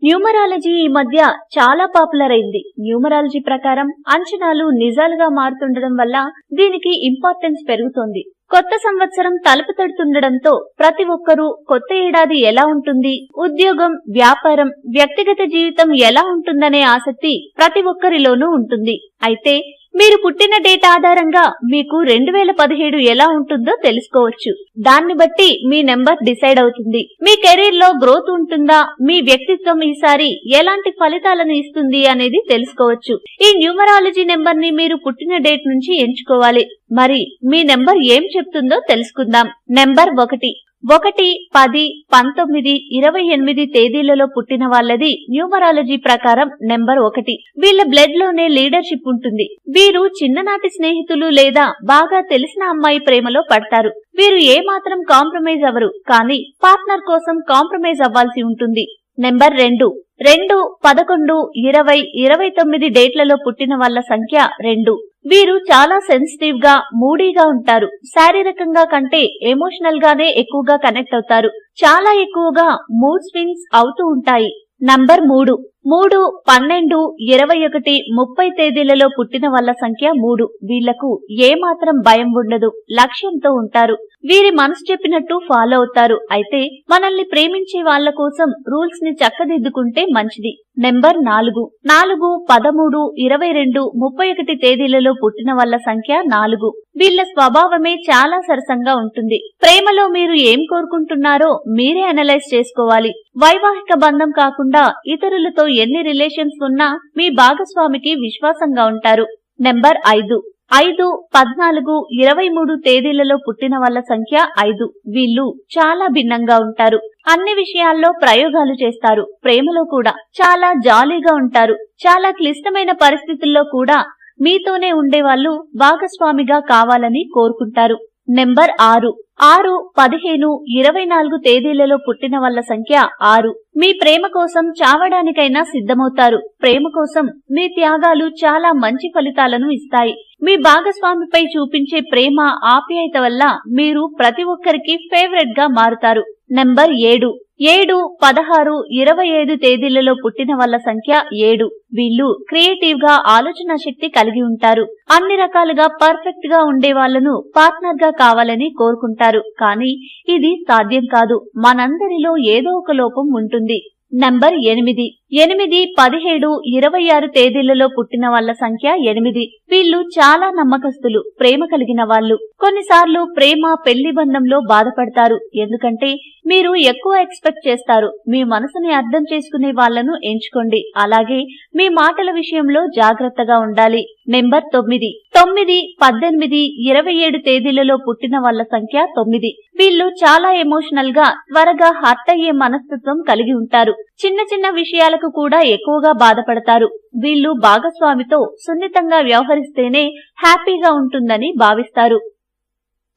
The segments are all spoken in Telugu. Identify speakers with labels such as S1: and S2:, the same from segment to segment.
S1: న్యూమరాలజీ ఈ మధ్య చాలా పాపులర్ అయింది. న్యూమరాలజీ ప్రకారం అంచనాలు నిజాలుగా మారుతుండడం వల్ల దీనికి ఇంపార్టెన్స్ పెరుగుతోంది. కొత్త సంవత్సరం తలుపు తడుతుండడంతో ప్రతి ఒక్కరూ కొత్త ఏడాది ఎలా ఉంటుంది, ఉద్యోగం, వ్యాపారం, వ్యక్తిగత జీవితం ఎలా ఉంటుందనే ఆసక్తి ప్రతి ఒక్కరిలోనూ ఉంటుంది. అయితే మీరు పుట్టిన డేట్ ఆధారంగా మీకు 2017 ఎలా ఉంటుందో తెలుసుకోవచ్చు. దాన్ని బట్టి మీ నెంబర్ డిసైడ్ అవుతుంది. మీ కెరీర్ లో గ్రోత్ ఉంటుందా, మీ వ్యక్తిత్వం ఈసారి ఎలాంటి ఫలితాలను ఇస్తుంది అనేది తెలుసుకోవచ్చు. ఈ న్యూమరాలజీ నెంబర్ ని మీరు పుట్టిన డేట్ నుంచి ఎంచుకోవాలి. మరి మీ నెంబర్ ఏం చెప్తుందో తెలుసుకుందాం. నెంబర్ 1. 1, 10, 19, 28 తేదీలలో పుట్టిన వాళ్ళది న్యూమరాలజీ ప్రకారం నెంబర్ 1. వీళ్ళ బ్లడ్ లోనే లీడర్షిప్ ఉంటుంది. వీరు చిన్ననాటి స్నేహితులు లేదా బాగా తెలిసిన అమ్మాయి ప్రేమలో పడతారు. వీరు ఏమాత్రం కాంప్రమైజ్ అవ్వరు, కానీ పార్ట్నర్ కోసం కాంప్రమైజ్ అవ్వాల్సి ఉంటుంది. నెంబర్ 2. 2, 11, 20, 29 డేట్లలో పుట్టిన వాళ్ళ సంఖ్య 2. వీరు చాలా సెన్సిటివ్ గా, మూడీగా ఉంటారు. శారీరకంగా కంటే ఎమోషనల్ గానే ఎక్కువగా కనెక్ట్ అవుతారు. చాలా ఎక్కువగా మూడ్ స్వింగ్స్ అవుతూ ఉంటాయి. నంబర్ 3. 3, 12, 21, 30 తేదీలలో పుట్టిన వాళ్ళ సంఖ్య 3. వీళ్లకు ఏమాత్రం భయం ఉండదు, లక్ష్యంతో ఉంటారు. వీరి మనసు చెప్పినట్టు ఫాలో అవుతారు. అయితే మనల్ని ప్రేమించే వాళ్ళ కోసం రూల్స్ ని చక్కదిద్దుకుంటే మంచిది. నెంబర్ 4. 4, 13, 22, 31 తేదీలలో పుట్టిన వాళ్ళ సంఖ్య 4. వీళ్ల స్వభావమే చాలా సరసంగా ఉంటుంది. ప్రేమలో మీరు ఏం కోరుకుంటున్నారో మీరే అనలైజ్ చేసుకోవాలి. వైవాహిక బంధం కాకుండా ఇతరులతో ఎన్ని రిలేషన్స్ ఉన్నా మీ భాగస్వామికి విశ్వాసంగా ఉంటారు. నెంబర్ 5. 5, 14, 23 తేదీలలో పుట్టిన వాళ్ళ సంఖ్య 5. వీళ్ళు చాలా భిన్నంగా ఉంటారు. అన్ని విషయాల్లో ప్రయోగాలు చేస్తారు. ప్రేమలో కూడా చాలా జాలీగా ఉంటారు. చాలా క్లిష్టమైన పరిస్థితుల్లో కూడా మీతోనే ఉండేవాళ్ళు భాగస్వామిగా కావాలని కోరుకుంటారు. నెంబర్ 6. 6, 15, 24 తేదీలలో పుట్టిన వాళ్ళ సంఖ్య 6. మీ ప్రేమ కోసం చావడానికైనా సిద్ధమవుతారు. ప్రేమ కోసం మీ త్యాగాలు చాలా మంచి ఫలితాలను ఇస్తాయి. మీ భాగస్వామిపై చూపించే ప్రేమ, ఆప్యాయత వల్ల మీరు ప్రతి ఒక్కరికి ఫేవరెట్ గా మారుతారు. నెంబర్ 7. 7, 16, 25 తేదీలలో పుట్టిన వాళ్ళ సంఖ్య 7. వీళ్ళు క్రియేటివ్ గా ఆలోచన శక్తి కలిగి ఉంటారు. అన్ని రకాలుగా పర్ఫెక్ట్ గా ఉండే వాళ్లను పార్ట్నర్ గా కావాలని కోరుకుంటారు. కానీ ఇది సాధ్యం కాదు. మనందరిలో ఏదో ఒక లోపం ఉంటుంది. నంబర్ 8. 8, 17, 26 తేదీలలో పుట్టిన వాళ్ళ సంఖ్య 8. వీళ్ళు చాలా నమ్మకస్తులు, ప్రేమ కలిగిన వాళ్ళు. కొన్నిసార్లు ప్రేమ, పెళ్లి బంధంలో బాధపడతారు. ఎందుకంటే మీరు ఎక్కువ ఎక్స్పెక్ట్ చేస్తారు. మీ మనసుని అర్థం చేసుకునే వాళ్లను ఎంచుకోండి. అలాగే మీ మాటల విషయంలో జాగ్రత్తగా ఉండాలి. నెంబర్ 9. 9, 18, 27 తేదీలలో పుట్టిన వాళ్ళ సంఖ్య 9. వీళ్ళు చాలా ఎమోషనల్ గా, త్వరగా హర్ట్ అయ్యే మనస్తత్వం కలిగి ఉంటారు. చిన్న చిన్న విషయాలకు కూడా ఎక్కువగా బాధపడతారు. వీళ్ళు భాగస్వామితో సున్నితంగా వ్యవహరిస్తేనే హ్యాపీగా ఉంటుందని భావిస్తారు.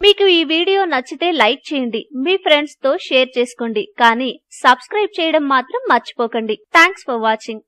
S1: మీకు ఈ వీడియో నచ్చితే లైక్ చేయండి, మీ ఫ్రెండ్స్ తో షేర్ చేసుకోండి. కానీ సబ్స్క్రైబ్ చేయడం మాత్రం మర్చిపోకండి. Thanks for watching.